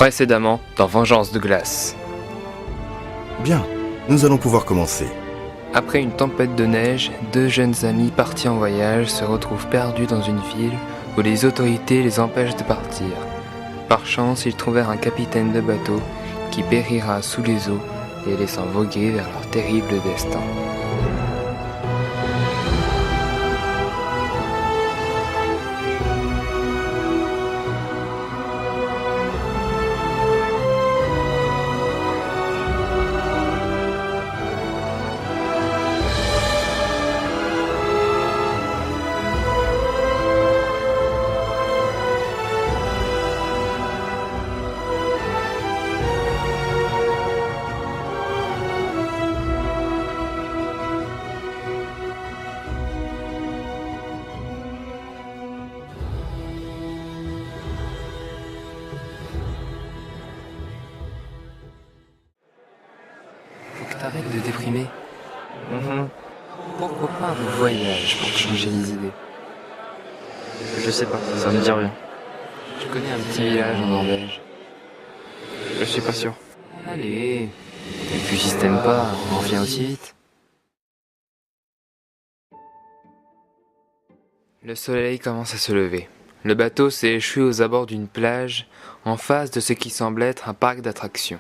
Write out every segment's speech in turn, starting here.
Précédemment dans Vengeance de glace. Bien, nous allons pouvoir commencer. Après une tempête de neige, deux jeunes amis partis en voyage se retrouvent perdus dans une ville où les autorités les empêchent de partir. Par chance, ils trouvèrent un capitaine de bateau qui périra sous les eaux, les laissant voguer vers leur terrible destin. T'arrêtes de déprimer. Pourquoi pas un voyage pour changer les idées? Je sais pas, ça me dit rien. Je connais un petit village en Norvège. Je suis pas sûr. Allez. Et puis si t'aimes pas, on revient aussi vite. Le soleil commence à se lever. Le bateau s'est échoué aux abords d'une plage, en face de ce qui semble être un parc d'attractions.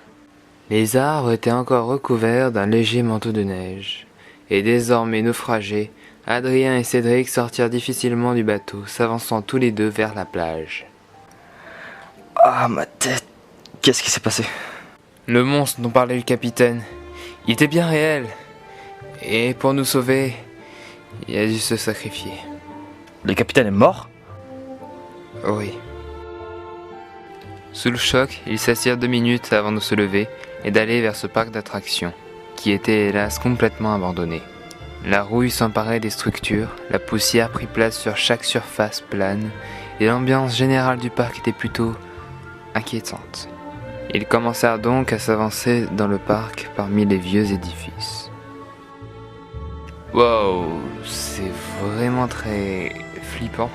Les arbres étaient encore recouverts d'un léger manteau de neige. Et désormais naufragés, Adrien et Cédric sortirent difficilement du bateau, s'avançant tous les deux vers la plage. Ah, ma tête. Qu'est-ce qui s'est passé? Le monstre dont parlait le capitaine, il était bien réel. Et pour nous sauver, il a dû se sacrifier. Le capitaine est mort? Oui. Sous le choc, ils s'assirent 2 minutes avant de se lever et d'aller vers ce parc d'attractions, qui était hélas complètement abandonné. La rouille s'emparait des structures, la poussière prit place sur chaque surface plane, et l'ambiance générale du parc était plutôt inquiétante. Ils commencèrent donc à s'avancer dans le parc parmi les vieux édifices. Wow, c'est vraiment très flippant.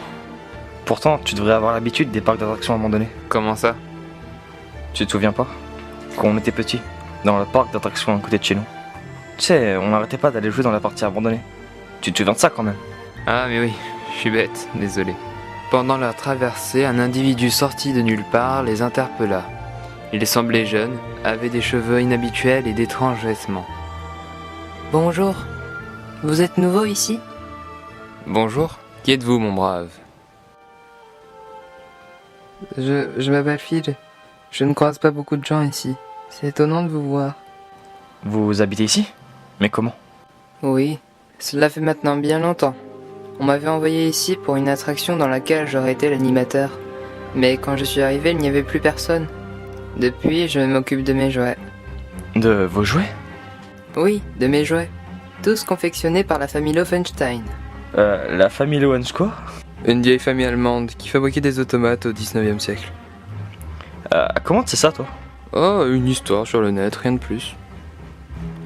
Pourtant, tu devrais avoir l'habitude des parcs d'attractions abandonnés. Comment ça? Tu te souviens pas? Quand on était petit, dans le parc d'attractions à côté de chez nous. Tu sais, on n'arrêtait pas d'aller jouer dans la partie abandonnée. Tu te souviens de ça quand même? Ah mais oui, je suis bête, désolé. Pendant leur traversée, un individu sorti de nulle part les interpella. Il semblait jeune, avait des cheveux inhabituels et d'étranges vêtements. Bonjour, vous êtes nouveau ici? Bonjour, qui êtes-vous mon brave? Je m'appelle Phil. Je ne croise pas beaucoup de gens ici. C'est étonnant de vous voir. Vous habitez ici? Mais comment? Oui, cela fait maintenant bien longtemps. On m'avait envoyé ici pour une attraction dans laquelle j'aurais été l'animateur. Mais quand je suis arrivé, il n'y avait plus personne. Depuis, je m'occupe de mes jouets. De vos jouets? Oui, de mes jouets. Tous confectionnés par la famille Loeffenstein. La famille Loeffenstein quoi? Une vieille famille allemande qui fabriquait des automates au 19e siècle. Comment tu sais ça toi? Oh, une histoire sur le net, rien de plus.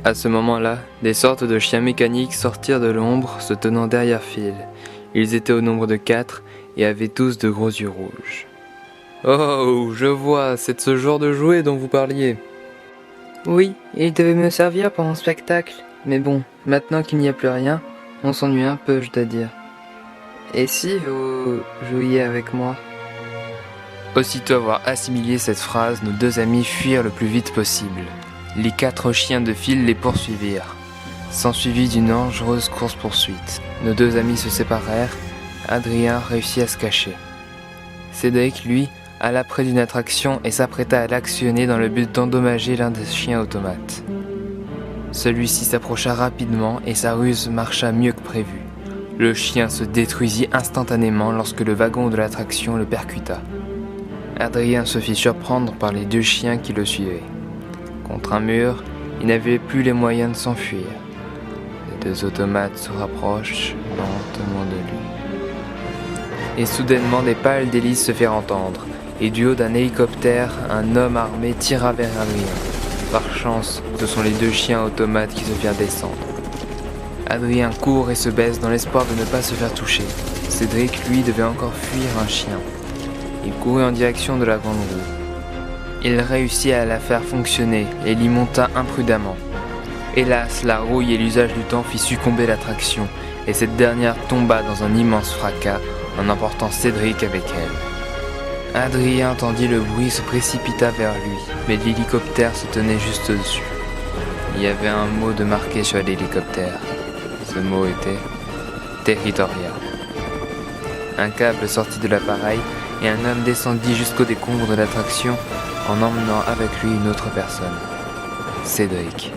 À ce moment-là, des sortes de chiens mécaniques sortirent de l'ombre, se tenant derrière Phil. Ils étaient au nombre de 4 et avaient tous de gros yeux rouges. Oh, je vois, c'est de ce genre de jouet dont vous parliez. Oui, ils devaient me servir pour mon spectacle. Mais bon, maintenant qu'il n'y a plus rien, on s'ennuie un peu, je dois dire. Et si vous jouiez avec moi? Aussitôt avoir assimilé cette phrase, nos 2 amis fuirent le plus vite possible. Les 4 chiens de Phil les poursuivirent. S'ensuivit d'une dangereuse course-poursuite. Nos 2 amis se séparèrent. Adrien réussit à se cacher. Cédric, lui, alla près d'une attraction et s'apprêta à l'actionner dans le but d'endommager l'un des chiens automates. Celui-ci s'approcha rapidement et sa ruse marcha mieux que prévu. Le chien se détruisit instantanément lorsque le wagon de l'attraction le percuta. Adrien se fit surprendre par les 2 chiens qui le suivaient. Contre un mur, il n'avait plus les moyens de s'enfuir. Les 2 automates se rapprochent lentement de lui. Et soudainement, des pâles d'hélice se firent entendre, et du haut d'un hélicoptère, un homme armé tira vers Adrien. Par chance, ce sont les 2 chiens automates qui se firent descendre. Adrien court et se baisse dans l'espoir de ne pas se faire toucher. Cédric, lui, devait encore fuir un chien. Il courut en direction de la grande roue. Il réussit à la faire fonctionner et l'y monta imprudemment. Hélas, la rouille et l'usage du temps fit succomber l'attraction, et cette dernière tomba dans un immense fracas en emportant Cédric avec elle. Adrien entendit le bruit et se précipita vers lui, mais l'hélicoptère se tenait juste au-dessus. Il y avait un mot de marqué sur l'hélicoptère. Ce mot était Territoria. Un câble sortit de l'appareil et un homme descendit jusqu'au décombres de l'attraction en emmenant avec lui une autre personne, Cédric.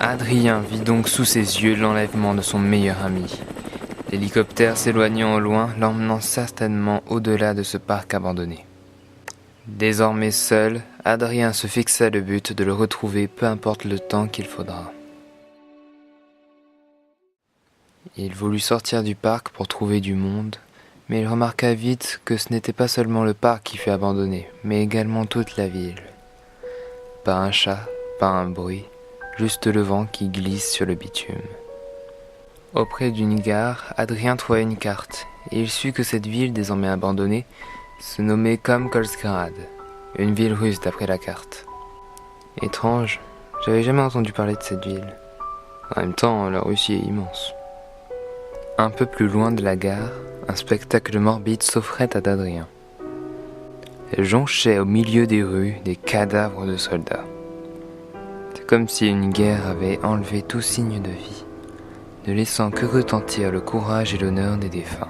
Adrien vit donc sous ses yeux l'enlèvement de son meilleur ami. L'hélicoptère s'éloignant au loin, l'emmenant certainement au-delà de ce parc abandonné. Désormais seul, Adrien se fixa le but de le retrouver peu importe le temps qu'il faudra. Il voulut sortir du parc pour trouver du monde, mais il remarqua vite que ce n'était pas seulement le parc qui fut abandonné, mais également toute la ville. Pas un chat, pas un bruit, juste le vent qui glisse sur le bitume. Auprès d'une gare, Adrien trouva une carte, et il sut que cette ville désormais abandonnée se nommait Komkolsgrad, une ville russe d'après la carte. Étrange, j'avais jamais entendu parler de cette ville. En même temps, la Russie est immense. Un peu plus loin de la gare, un spectacle morbide s'offrait à Adrien. Jonchaient au milieu des rues des cadavres de soldats. C'est comme si une guerre avait enlevé tout signe de vie, ne laissant que retentir le courage et l'honneur des défunts.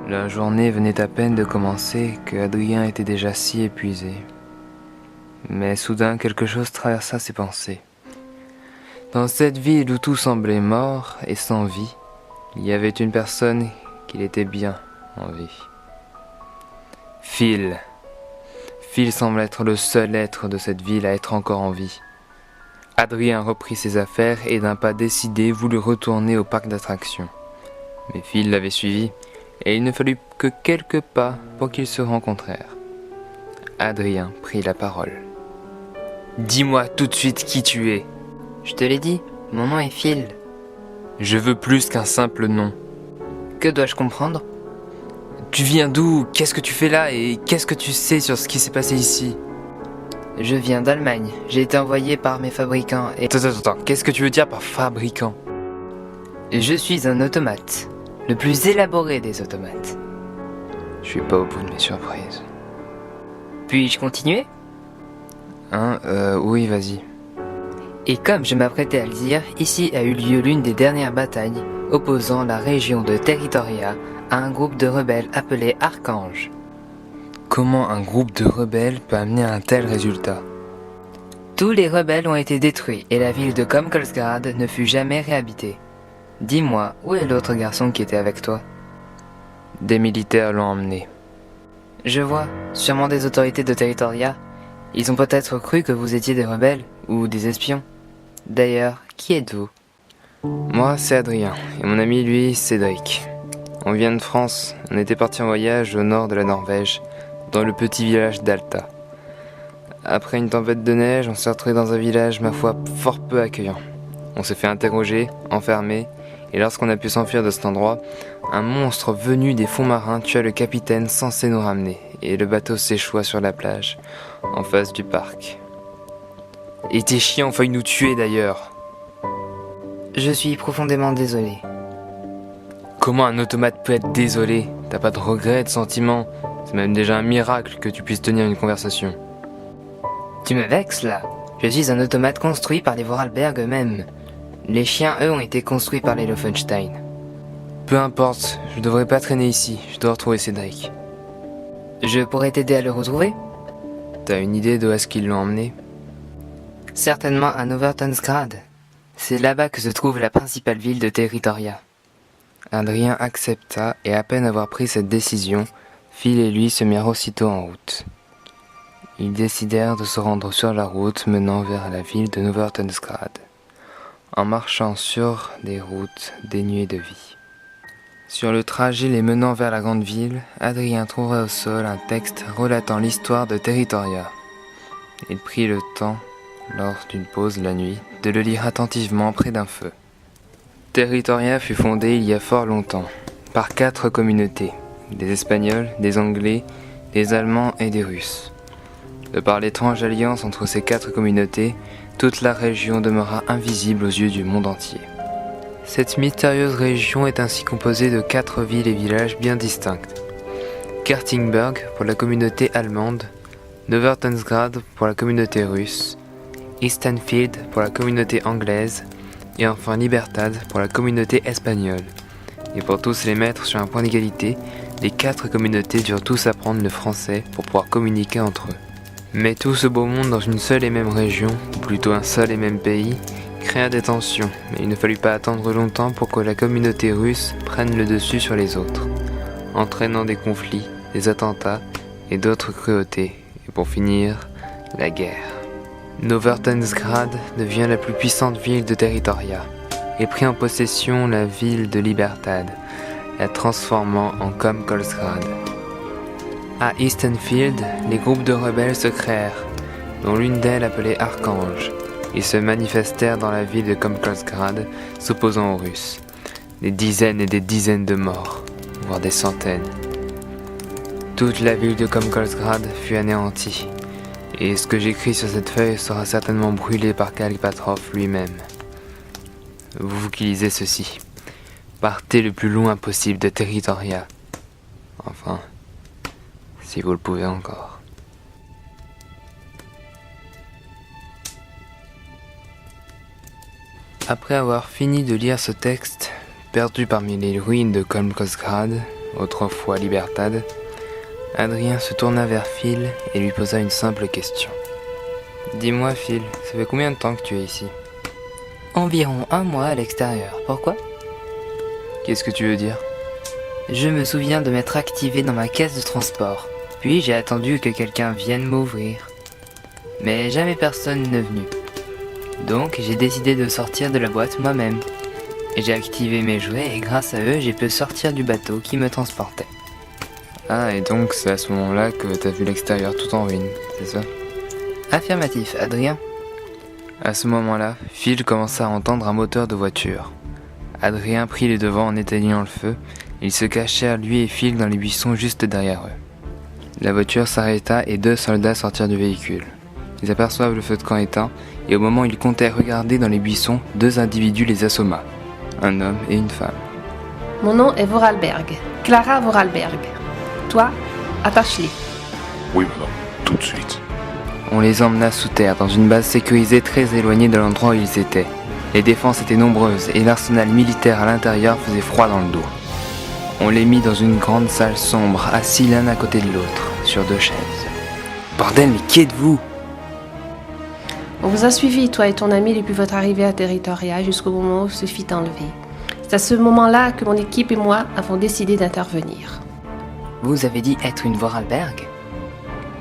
La journée venait à peine de commencer que Adrien était déjà si épuisé. Mais soudain, quelque chose traversa ses pensées. Dans cette ville où tout semblait mort et sans vie, il y avait une personne qu'il était bien en vie. Phil. Phil semble être le seul être de cette ville à être encore en vie. Adrien reprit ses affaires et d'un pas décidé voulut retourner au parc d'attractions. Mais Phil l'avait suivi et il ne fallut que quelques pas pour qu'ils se rencontrèrent. Adrien prit la parole. « Dis-moi tout de suite qui tu es. » « Je te l'ai dit, mon nom est Phil. »« Je veux plus qu'un simple nom. »« Que dois-je comprendre ?»« Tu viens d'où? Qu'est-ce que tu fais là? Et qu'est-ce que tu sais sur ce qui s'est passé ici ?»« Je viens d'Allemagne. J'ai été envoyé par mes fabricants et... » Attends, qu'est-ce que tu veux dire par fabricant? Je suis un automate. Le plus élaboré des automates. Je suis pas au bout de mes surprises. Puis-je continuer? Oui, vas-y. Et comme je m'apprêtais à le dire, ici a eu lieu l'une des dernières batailles opposant la région de Territoria à un groupe de rebelles appelé Archange. Comment un groupe de rebelles peut amener à un tel résultat? Tous les rebelles ont été détruits et la ville de Komkolsgrad ne fut jamais réhabitée. Dis-moi, où est l'autre garçon qui était avec toi? Des militaires l'ont emmené. Je vois, sûrement des autorités de Territoria. Ils ont peut-être cru que vous étiez des rebelles ou des espions. D'ailleurs, qui êtes-vous? Moi, c'est Adrien, et mon ami, lui, Cédric. On vient de France, on était parti en voyage au nord de la Norvège, dans le petit village d'Alta. Après une tempête de neige, on s'est retrouvé dans un village, ma foi, fort peu accueillant. On s'est fait interroger, enfermer, et lorsqu'on a pu s'enfuir de cet endroit, un monstre venu des fonds marins tua le capitaine censé nous ramener, et le bateau s'échoua sur la plage, en face du parc. Et tes chiens ont failli nous tuer d'ailleurs. Je suis profondément désolé. Comment un automate peut être désolé? T'as pas de regrets, de sentiments? C'est même déjà un miracle que tu puisses tenir une conversation. Tu me vexes là. Je suis un automate construit par les Vorarlberg eux-mêmes. Les chiens, eux, ont été construits par les Laufenstein. Peu importe, je devrais pas traîner ici, je dois retrouver Cédric. Je pourrais t'aider à le retrouver? T'as une idée d'où est-ce qu'ils l'ont emmené? Certainement à Overtonsgrad. C'est là-bas que se trouve la principale ville de Territoria. Adrien accepta et à peine avoir pris cette décision, Phil et lui se mirent aussitôt en route. Ils décidèrent de se rendre sur la route menant vers la ville de Overtonsgrad, en marchant sur des routes dénuées de vie. Sur le trajet les menant vers la grande ville, Adrien trouva au sol un texte relatant l'histoire de Territoria. Il prit le temps, lors d'une pause la nuit, de le lire attentivement près d'un feu. Territoria fut fondée il y a fort longtemps, par 4 communautés, des Espagnols, des Anglais, des Allemands et des Russes. De par l'étrange alliance entre ces 4 communautés, toute la région demeura invisible aux yeux du monde entier. Cette mystérieuse région est ainsi composée de 4 villes et villages bien distincts. Kertingberg pour la communauté allemande, Nevertensgrad pour la communauté russe, Eastenfield pour la communauté anglaise, et enfin Libertad pour la communauté espagnole. Et pour tous les mettre sur un point d'égalité, les 4 communautés durent tous apprendre le français pour pouvoir communiquer entre eux. Mais tout ce beau monde dans une seule et même région, ou plutôt un seul et même pays, créa des tensions, mais il ne fallut pas attendre longtemps pour que la communauté russe prenne le dessus sur les autres, entraînant des conflits, des attentats et d'autres cruautés, et pour finir, la guerre. Nevertensgrad devient la plus puissante ville de Territoria, et prit en possession la ville de Libertad, la transformant en Comkolsgrad. À Eastenfield, les groupes de rebelles se créèrent, dont l'une d'elles appelée Archange. Ils se manifestèrent dans la ville de Comkolsgrad, s'opposant aux Russes. Des dizaines et des dizaines de morts, voire des centaines. Toute la ville de Comkolsgrad fut anéantie, et ce que j'écris sur cette feuille sera certainement brûlé par Kalpatrov lui-même. Vous qui lisez ceci, partez le plus loin possible de Territoria. Enfin, si vous le pouvez encore. Après avoir fini de lire ce texte, perdu parmi les ruines de Comkolsgrad, autrefois Libertad, Adrien se tourna vers Phil et lui posa une simple question. Dis-moi Phil, ça fait combien de temps que tu es ici ? Environ 1 mois à l'extérieur. Pourquoi ? Qu'est-ce que tu veux dire ? Je me souviens de m'être activé dans ma caisse de transport. Puis j'ai attendu que quelqu'un vienne m'ouvrir. Mais jamais personne n'est venu. Donc j'ai décidé de sortir de la boîte moi-même. Et j'ai activé mes jouets et grâce à eux, j'ai pu sortir du bateau qui me transportait. Ah, et donc c'est à ce moment-là que t'as vu l'extérieur tout en ruine, c'est ça ? Affirmatif, Adrien. À ce moment-là, Phil commença à entendre un moteur de voiture. Adrien prit les devants en éteignant le feu. Ils se cachèrent, lui et Phil, dans les buissons juste derrière eux. La voiture s'arrêta et 2 soldats sortirent du véhicule. Ils aperçoivent le feu de camp éteint et au moment où ils comptaient regarder dans les buissons, 2 individus les assomma. Un homme et une femme. Mon nom est Vorarlberg, Clara Vorarlberg. Toi, attache-les. Oui, madame, tout de suite. On les emmena sous terre dans une base sécurisée très éloignée de l'endroit où ils étaient. Les défenses étaient nombreuses et l'arsenal militaire à l'intérieur faisait froid dans le dos. On les mit dans une grande salle sombre, assis l'un à côté de l'autre, sur 2 chaises. Bordel, mais qui êtes-vous ? On vous a suivi, toi et ton ami, depuis votre arrivée à Territoria jusqu'au moment où se fit enlever. C'est à ce moment-là que mon équipe et moi avons décidé d'intervenir. Vous avez dit être une Vorarlberg ?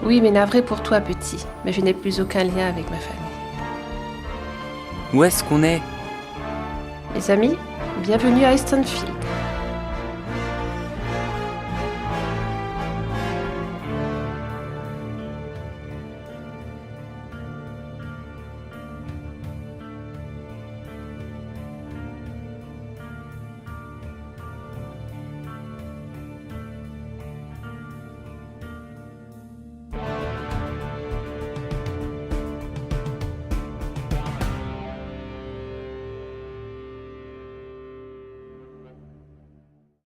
Oui, mais navré pour toi, petit, mais je n'ai plus aucun lien avec ma famille. Où est-ce qu'on est ? Mes amis, bienvenue à Eastenfield.